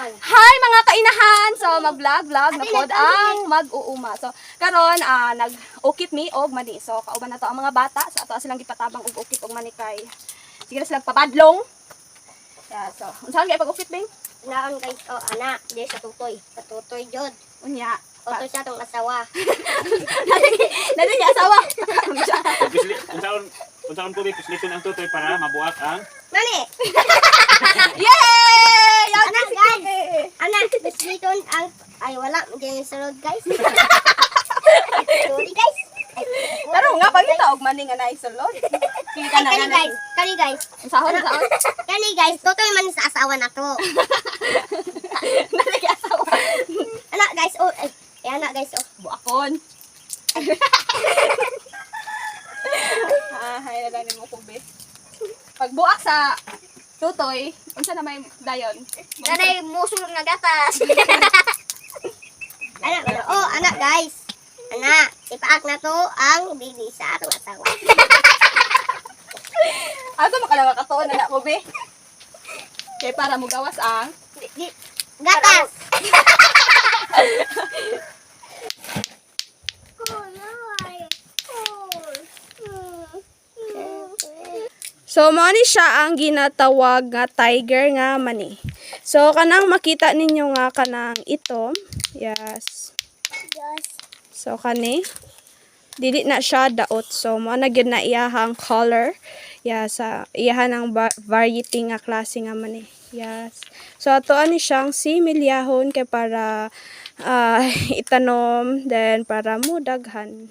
Hi mga kainahan! So mag-vlog na pod ang mag-uuma. So karon nag-ukit mi og mani. So kauban na to ang mga bata. So ato silang gipatabang og ukit og mani kay sige na silang papadlong. Yeah, so unsaon gyud pag-ukit bing? Naon guys, oh anak, di sa tutoy. Sa tutoy jud. Unya. Oto siya tong asawa. Dali niya asawa. Unsaon ko pisliton ang tutoy para mabuak ang Nani? Yay! Anak guys. Anak, bisliton ang ay wala diyan sulod guys. Sorry guys. Pero nga pagita og mani nga naisulod. Kita na Kani nga. guys, kani guys. Sahon. Kani guys, tutoy man sa asawa nato. Dali niya asawa. Anak guys, oh ay anak guys, oh. Buakon. Hay na ni mo kubi. Pagbuak sa tutoy, unsa na may dayon? Kanay musul nga gatas. Anak, oh anak guys. Anak, ipaak na to ang baby sa atong asawa. Asa makalawa katuon na kubi? Kay para mo gawas ang Gatas. So, mao ni siya ang ginatawag nga tiger nga mani. So, kanang makita ninyo nga kanang ito. Yes. So, kani. Dili na siya daot. So, mao na gyud na iyahang color. Yeah, sa iyahan ang variety nga klase nga mani. Yes. So, ato ani siyang similyahon kay para itanom, then para mo daghan.